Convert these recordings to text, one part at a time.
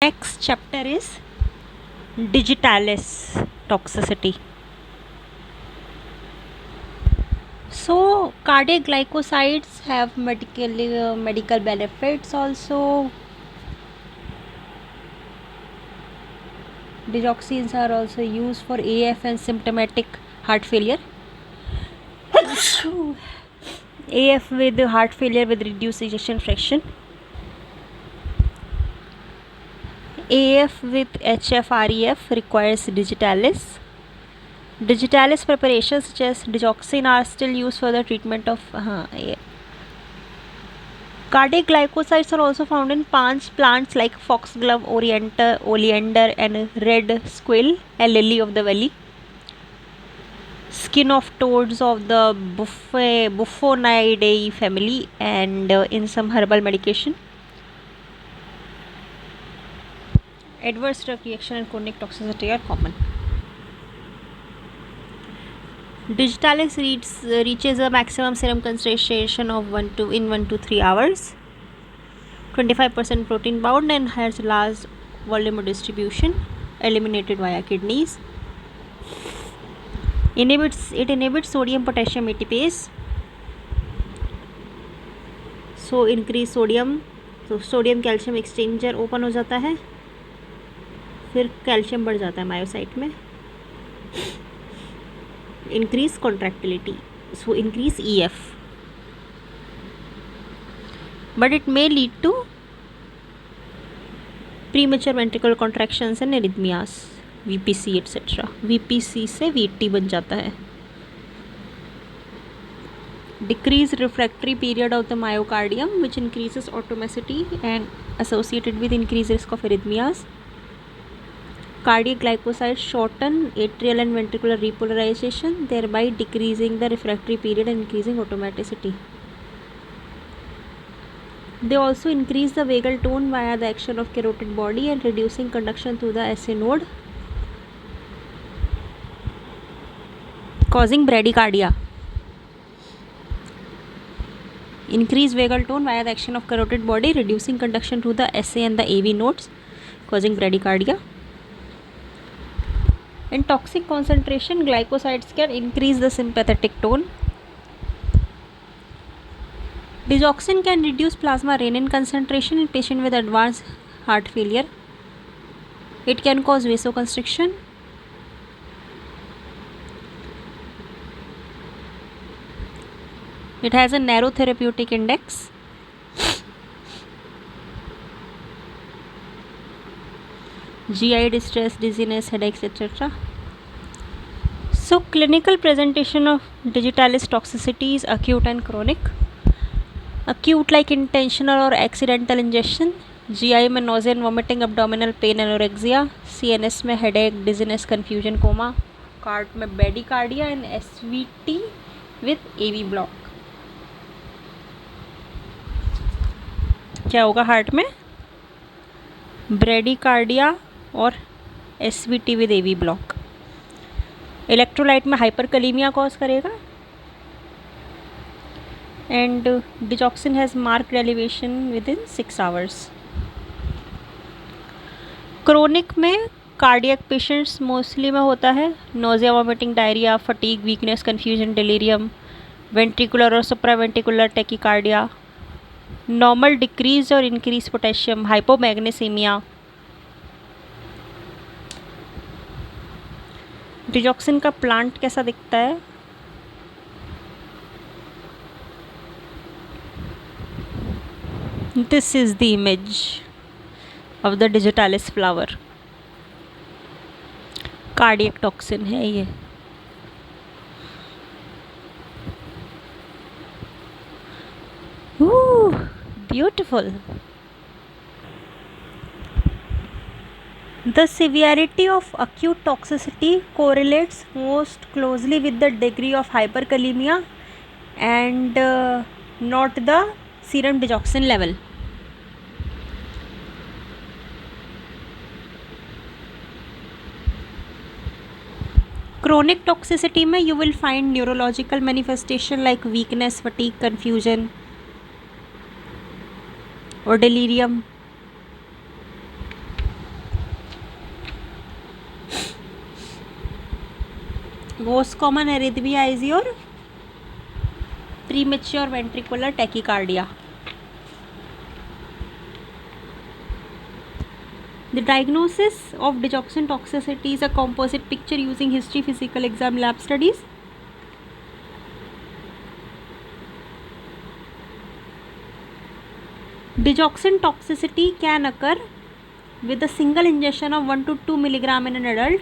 Next chapter is digitalis toxicity. So cardiac glycosides have medical benefits also. Digoxins are also used for AF and symptomatic heart failure. AF with heart failure with reduced ejection fraction. AF with HFrEF requires digitalis. Digitalis preparations such as digoxin are still used for the treatment of cardiac glycosides are also found in plants like foxglove, oleander and red squill and lily of the valley. Skin of toads of the Buffonidae family and in some herbal medication. Adverse drug reaction and chronic toxicity are common. Digitalis reaches a maximum serum concentration of 1 to 3 hours. 25% protein bound and has large volume of distribution, eliminated via kidneys. It inhibits sodium potassium ATPase. So increase sodium. तो sodium calcium exchanger open हो जाता है, फिर calcium बढ़ जाता है myocyte में. Increase contractility, so increase EF, but it may lead to premature ventricular contractions and arrhythmias, VPC etc. VPC से VT बन जाता है. Decrease refractory period of the myocardium, which increases atomicity and associated with increased risk of arrhythmias. Cardiac glycosides shorten atrial and ventricular repolarization, thereby decreasing the refractory period and increasing automaticity. They also increase the vagal tone via the action of carotid body and reducing conduction through the SA node, causing bradycardia. Increase vagal tone via the action of carotid body, reducing conduction through the SA and the AV nodes, causing bradycardia. In toxic concentration, glycosides can increase the sympathetic tone. Digoxin can reduce plasma renin concentration in patients with advanced heart failure. It can cause vasoconstriction. It has a narrow therapeutic index. GI distress, dizziness, headaches, etc. So clinical presentation of digitalis toxicity is acute and chronic. Acute like intentional or accidental ingestion. GI में nausea and vomiting, abdominal pain, anorexia. CNS में headache, dizziness, confusion, coma. Heart में bradycardia and SVT with AV block. क्या होगा heart में? Bradycardia और SVT with AV block. Electrolyte में हाइपरकलीमिया cause करेगा and digoxin has marked elevation with in 6 hours. Chronic में cardiac patients mostly में होता है nausea, vomiting, diarrhoea, fatigue, weakness, confusion, delirium, ventricular और सुप्रावेंट्रिकुलर टेकिकार्डिया, नॉर्मल डिक्रीज और increase potassium, hypomagnesaemia. Digoxin का plant कैसा दिखता है? This is the image of the digitalis flower. Cardiac toxin है ये. Beautiful. The severity of acute toxicity correlates most closely with the degree of hyperkalemia and not the serum digoxin level. Chronic toxicity में you will find neurological manifestation like weakness, fatigue, confusion or delirium. Most common arrhythmia is your premature ventricular tachycardia. The diagnosis of digoxin toxicity is a composite picture using history, physical exam, lab studies. Digoxin toxicity can occur with a single injection of 1 to 2 milligram in an adult,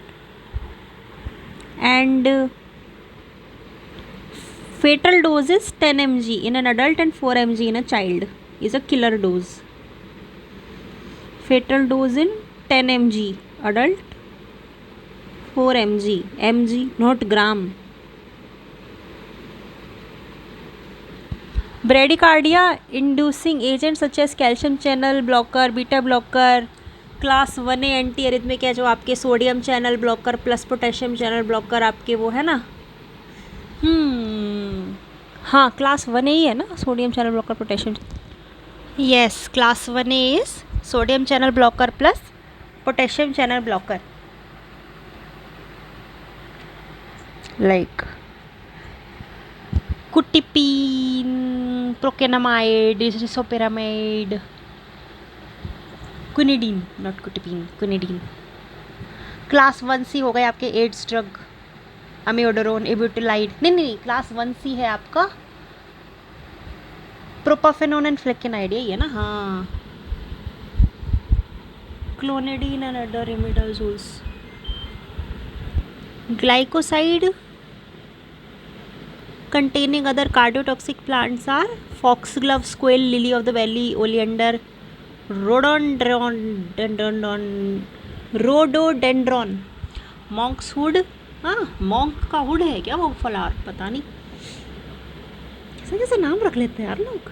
and fatal dose is 10 mg in an adult and 4 mg in a child is a killer dose. Fatal dose in 10 mg adult, 4 mg not gram. Bradycardia inducing agents such as calcium channel blocker, beta blocker, class 1A anti arrhythmic है जो आपके sodium channel blocker plus potassium channel blocker आपके वो है ना, हाँ class 1A ही है ना, sodium channel blocker potassium, yes class 1A is sodium channel blocker plus potassium channel blocker, like quetiapine, procainamide, disopyramide, quinidine, not quetiapine, quinidine. Class 1C हो गए आपके एड्स ड्रग, अमियोडोरोन, इब्यूटिलाइड, नहीं क्लास 1C है आपका प्रोपाफेनोन and फ्लेकेनाइड, यही है ना, हाँ clonidine and other imidazoles. Glycoside containing other cardiotoxic plants are foxglove, squale, lily of the valley, oleander, rhododendron, monk's hood, हाँ monk का हुड है क्या वो फ्लावर, पता नहीं कैसे कैसे नाम रख लेते हैं यार लोग।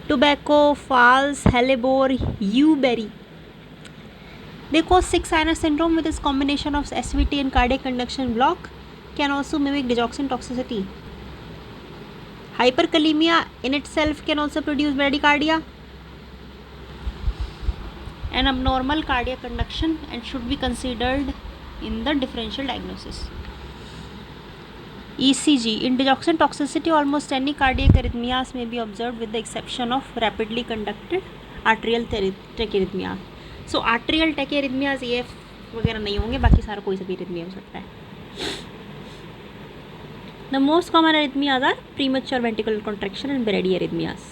Tobacco, false, hellebore, yew berry. They cause sick sinus syndrome with its combination of SVT and cardiac conduction block, can also mimic digoxin toxicity. Hyperkalemia in itself can also produce bradycardia, an abnormal cardiac conduction, and should be considered in the differential diagnosis. ECG. In digoxin toxicity, almost any cardiac arrhythmias may be observed with the exception of rapidly conducted arterial tachyarrhythmia. So arterial tachyarrhythmias AF वगैरह नहीं होंगे, बाकी सारा कोई सा भी arrhythmia हो सकता है. The most common arrhythmias are premature ventricular contraction and bradyarrhythmias.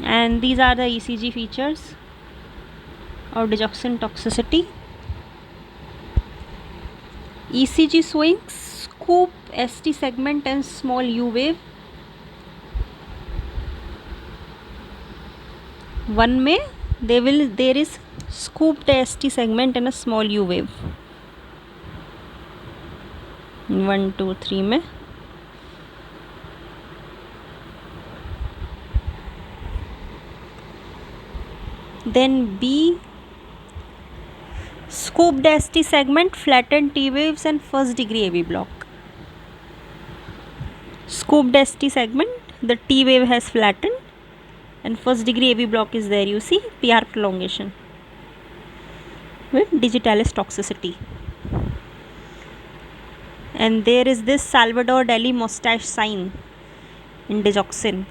And these are the ECG features of digoxin toxicity. ECG showing scoop, ST segment and small U wave. One में there is scooped ST segment and a small U wave. 1, 2, 3 में then B, scooped ST segment, flattened T waves and first degree AV block. Scooped ST segment, the T wave has flattened and first degree AV block is there, you see PR prolongation with digitalis toxicity. And there is this Salvador Dali mustache sign in digoxin.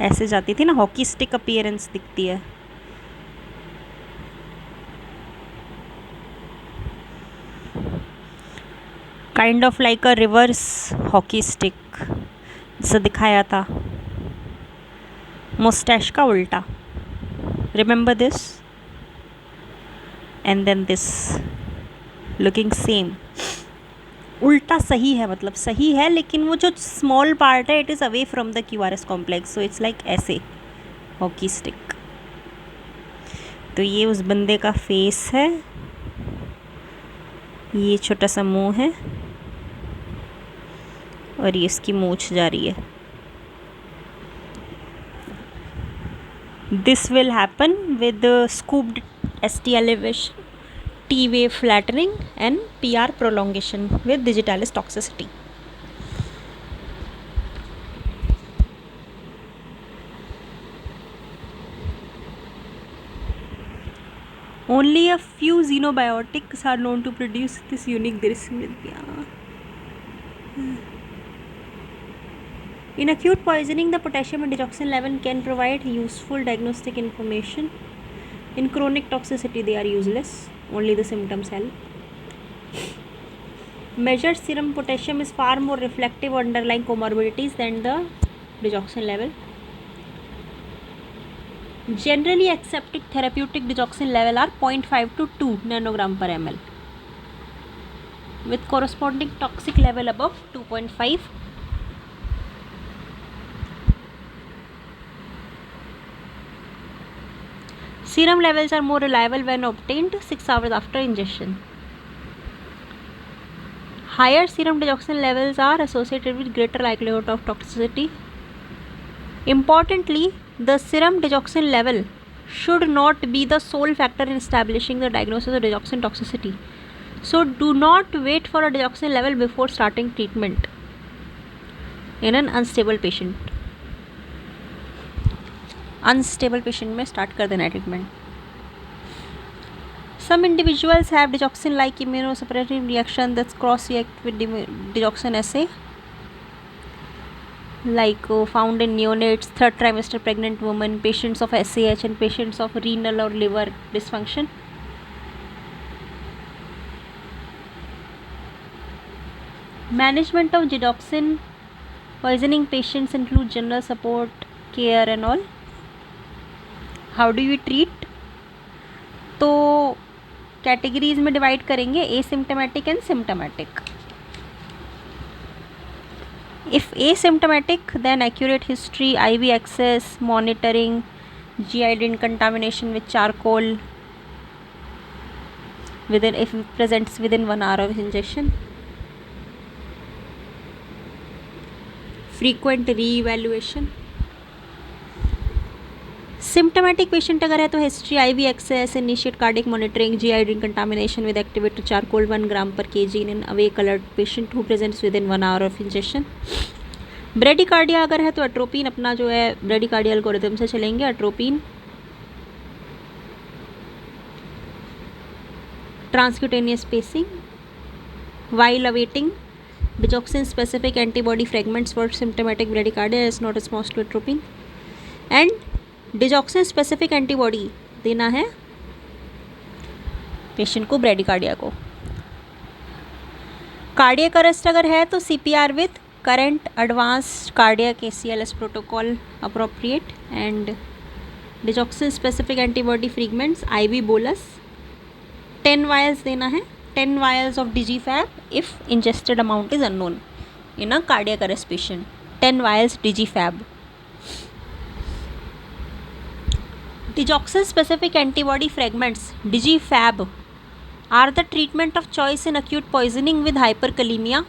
ऐसे जाती थी ना, hockey stick appearance दिखती है. Kind of like a reverse hockey stick जैसा दिखाया था, moustache का उल्टा. Remember this and then this looking same. उल्टा सही है, मतलब सही है, लेकिन वो जो स्मॉल पार्ट है it is away from the QRS complex, so it's like ऐसे हॉकी स्टिक. तो ये उस बंदे का फेस है, ये छोटा सा मुंह है और ये इसकी मूंछ जा रही है. This will happen with scooped ST elevation, T wave flattening and PR prolongation with digitalis toxicity. Only a few xenobiotics are known to produce this unique dysrhythmia. In acute poisoning, the potassium and digoxin level can provide useful diagnostic information. In chronic toxicity, they are useless. Only the symptoms help. Measured serum potassium is far more reflective of underlying comorbidities than the digoxin level. Generally accepted therapeutic digoxin level are 0.5 to 2 nanogram per ml, with corresponding toxic level above 2.5. Serum levels are more reliable when obtained 6 hours after ingestion. Higher serum digoxin levels are associated with greater likelihood of toxicity. Importantly, the serum digoxin level should not be the sole factor in establishing the diagnosis of digoxin toxicity. So do not wait for a digoxin level before starting treatment in an unstable patient. Unstable patient में start कर देना treatment. Some individuals have digoxin-like immunosuppressive reaction that's cross-react with digoxin assay, like found in neonates, third trimester pregnant women, patients of SAH, and patients of renal or liver dysfunction. Management of digoxin poisoning patients include general support, care and all. How do you treat? तो categories में divide करेंगे, asymptomatic and symptomatic. If asymptomatic, then accurate history, IV access, monitoring, GI contamination with charcoal if it presents within 1 hour of injection. Frequent re-evaluation. Symptomatic patient अगर है तो history, IV access, initiate cardiac monitoring, GI contamination with activated charcoal 1 gram per kg in an awake alert patient who presents within 1 hour of ingestion. Bradycardia अगर है तो अट्रोपिन, अपना जो है bradycardia algorithm से चलेंगे. अट्रोपिन, transcutaneous pacing, while awaiting digoxin specific antibody fragments for symptomatic bradycardia is not response to atropine, and digoxin specific antibody देना है पेशेंट को ब्रेडिकार्डिया को. कार्डियक अरेस्ट अगर है तो CPR with current advanced cardiac ACLS protocol appropriate, and digoxin specific antibody fragments IV bolus 10 vials देना है. 10 vials of DigiFab if ingested amount is unknown in a cardiac arrest patient. 10 vials DigiFab. Digoxin specific antibody fragments DigiFab are the treatment of choice in acute poisoning with hyperkalemia.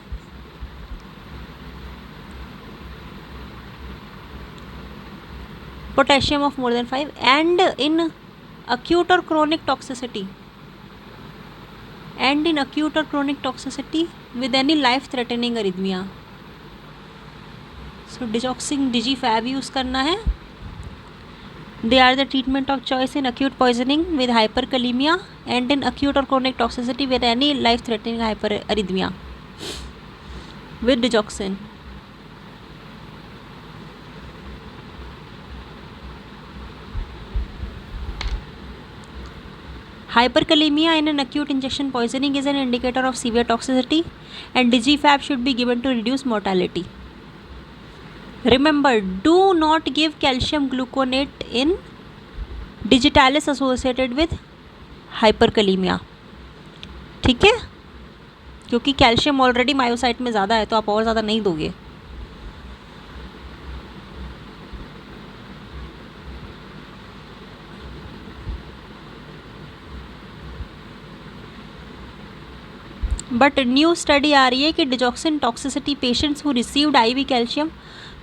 Potassium of more than 5, and in acute or chronic toxicity. With any life-threatening arrhythmia. So digoxin DigiFab use करना है. They are the treatment of choice in acute poisoning with hyperkalemia and in acute or chronic toxicity with any life-threatening hyperarrhythmia with digoxin. Hyperkalemia in an acute injection poisoning is an indicator of severe toxicity, and DigiFab should be given to reduce mortality. Remember, do not give calcium gluconate in digitalis associated with hyperkalemia. ठीक है, क्योंकि calcium already myocyte में ज़्यादा है तो आप और ज़्यादा नहीं दोगे. बट न्यू स्टडी आ रही है कि digoxin toxicity patients who received IV calcium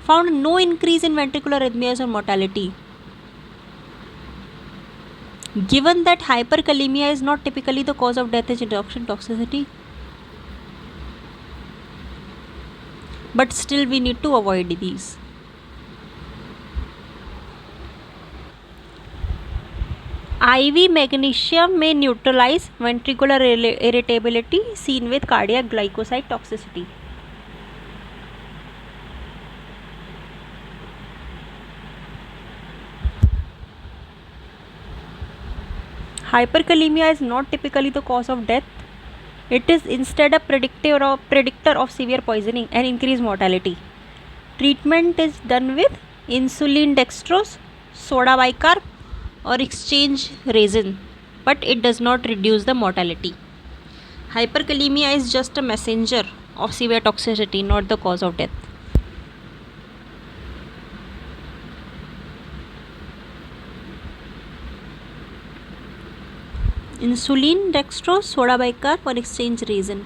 found no increase in ventricular arrhythmias और mortality. Given that hyperkalemia is not typically the cause of death in digoxin toxicity, but still we need to avoid these. IV magnesium may neutralize ventricular irritability seen with cardiac glycoside toxicity. Hyperkalemia is not typically the cause of death. It is instead a predictor of severe poisoning and increased mortality. Treatment is done with insulin dextrose, soda bicarb, or exchange resin, but it does not reduce the mortality. Hyperkalemia is just a messenger of severe toxicity, not the cause of death. Insulin, dextrose, soda bicarb और exchange resin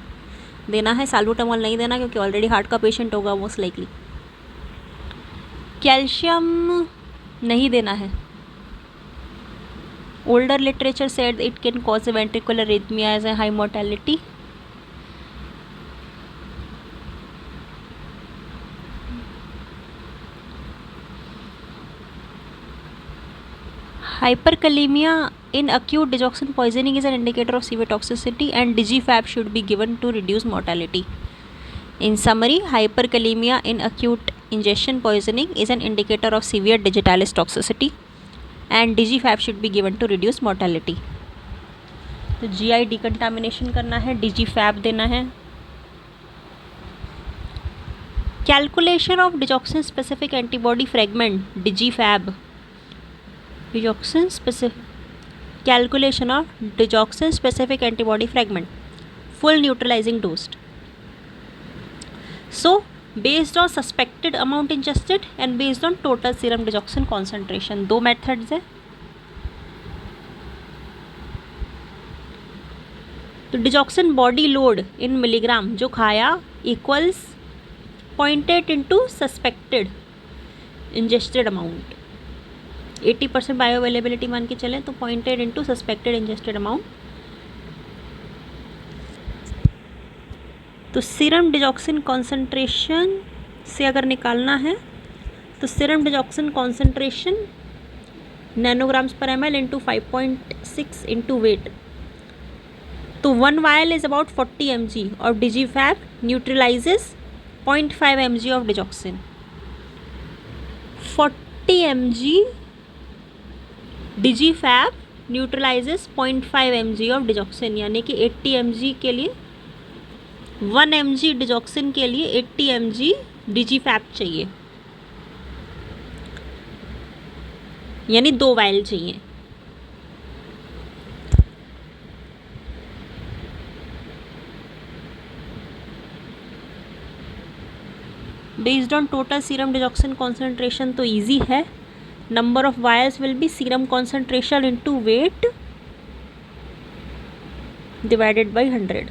देना है. Salbutamol नहीं देना क्योंकि already heart का patient होगा most likely. Calcium नहीं देना है. Older literature said it can cause ventricular arrhythmia as a high mortality. Hyperkalemia in acute digoxin poisoning is an indicator of severe toxicity and DigiFab should be given to reduce mortality. In summary, hyperkalemia in acute ingestion poisoning is an indicator of severe digitalis toxicity and DigiFab should be given to reduce mortality. तो GI decontamination करना है, DigiFab देना है. Calculation of digoxin specific antibody fragment DigiFab. Calculation of digoxin specific antibody fragment, full neutralizing dose. So based on suspected amount ingested and based on total serum digoxin concentration, दो methods है. तो digoxin body load in milligram जो खाया equals 0.8 into suspected ingested amount. 80% bioavailability मान के चलें तो 0.8 into suspected ingested amount. तो सीरम डिजॉक्सिन कॉन्सेंट्रेशन से अगर निकालना है तो serum digoxin concentration nanograms per ml into 5.6 into weight. तो 1 वायल इज अबाउट 40 mg और DigiFab neutralizes 0.5 mg of digoxin. 40 mg DigiFab neutralizes 0.5 mg of digoxin, यानी कि 80 mg के लिए 1 mg डिजॉक्सिन के लिए 80 mg डिजीफैब चाहिए, यानी 2 वायल चाहिए. Based on total serum digoxin concentration तो इजी है. Number of vials will be serum concentration into weight divided by 100.